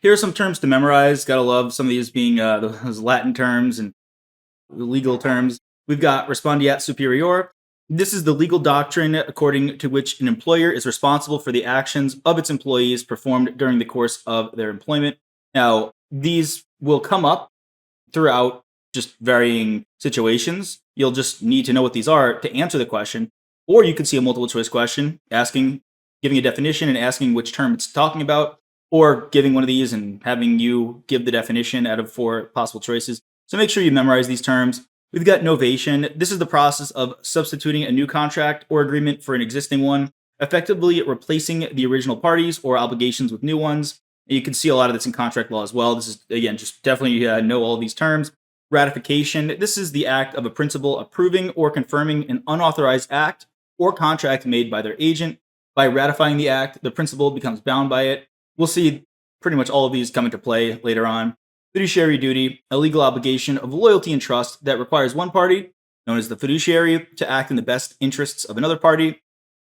Here are some terms to memorize. Gotta love some of these being those Latin terms and legal terms. We've got Respondeat superior. This is the legal doctrine according to which an employer is responsible for the actions of its employees performed during the course of their employment. Now, these will come up throughout just varying situations. You'll just need to know what these are to answer the question. Or you could see a multiple choice question asking, giving a definition and asking which term it's talking about, or giving one of these and having you give the definition out of 4 possible choices. So make sure you memorize these terms. We've got novation. This is the process of substituting a new contract or agreement for an existing one, effectively replacing the original parties or obligations with new ones. And you can see a lot of this in contract law as well. This is, again, just definitely know all these terms. Ratification. This is the act of a principal approving or confirming an unauthorized act or contract made by their agent. By ratifying the act, the principal becomes bound by it. We'll see pretty much all of these come into play later on. Fiduciary duty, a legal obligation of loyalty and trust that requires one party, known as the fiduciary, to act in the best interests of another party.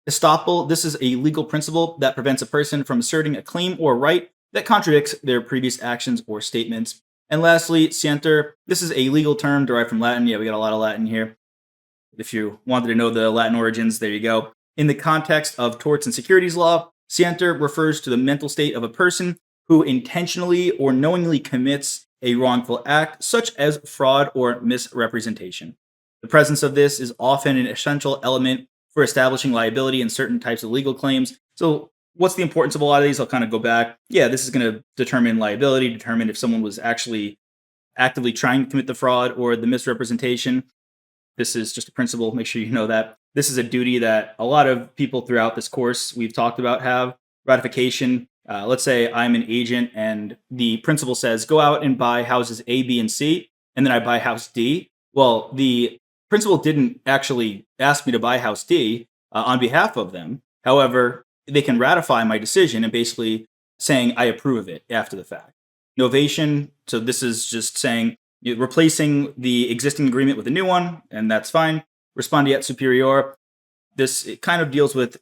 Estoppel, this is a legal principle that prevents a person from asserting a claim or right that contradicts their previous actions or statements. And lastly, Scienter, this is a legal term derived from Latin. Yeah, we got a lot of Latin here. If you wanted to know the Latin origins, there you go. In the context of torts and securities law, Scienter refers to the mental state of a person who intentionally or knowingly commits a wrongful act, such as fraud or misrepresentation. The presence of this is often an essential element for establishing liability in certain types of legal claims. So what's the importance of a lot of these? I'll kind of go back. Yeah, this is going to determine liability, determine if someone was actually actively trying to commit the fraud or the misrepresentation. This is just a principle. Make sure you know that. This is a duty that a lot of people throughout this course we've talked about have. Ratification. Let's say I'm an agent and the principal says, go out and buy houses A, B, and C, and then I buy house D. Well, the principal didn't actually ask me to buy house D on behalf of them. However, they can ratify my decision and basically saying I approve of it after the fact. Novation. So this is just saying replacing the existing agreement with a new one, and that's fine. Respondeat superior. This it kind of deals with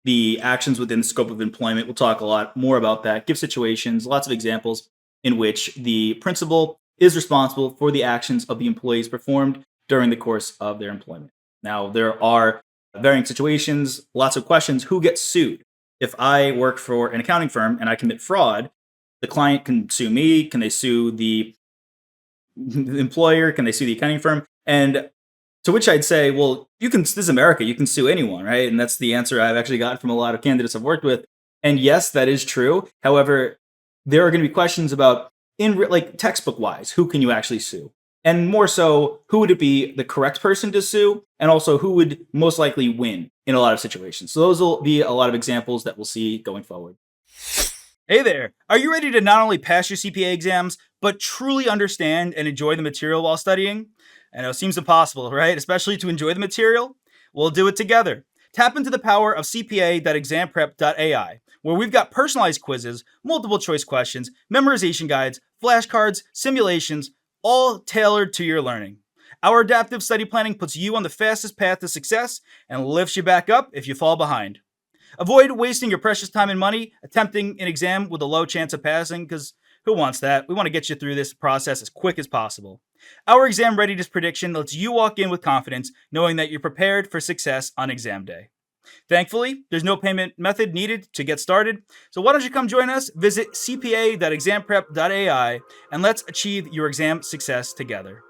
the actions within the scope of employment. We'll talk a lot more about that. Give situations, lots of examples in which the principal is responsible for the actions of the employees performed during the course of their employment. Now, there are varying situations, lots of questions. Who gets sued? If I work for an accounting firm and I commit fraud, the client can sue me. Can they sue the employer? Can they sue the accounting firm? And to which I'd say, well, this is America, you can sue anyone, right? And that's the answer I've actually gotten from a lot of candidates I've worked with. And yes, that is true. However, there are going to be questions about, like textbook wise, who can you actually sue? And more so, who would it be the correct person to sue? And also, who would most likely win in a lot of situations? So those will be a lot of examples that we'll see going forward. Hey there! Are you ready to not only pass your CPA exams, but truly understand and enjoy the material while studying? I know it seems impossible, right? Especially to enjoy the material? We'll do it together. Tap into the power of CPA.examprep.ai, where we've got personalized quizzes, multiple choice questions, memorization guides, flashcards, simulations, all tailored to your learning. Our adaptive study planning puts you on the fastest path to success and lifts you back up if you fall behind. Avoid wasting your precious time and money attempting an exam with a low chance of passing, because who wants that? We want to get you through this process as quick as possible. Our exam readiness prediction lets you walk in with confidence, knowing that you're prepared for success on exam day. Thankfully, there's no payment method needed to get started, so why don't you come join us? Visit cpa.examprep.ai and let's achieve your exam success together.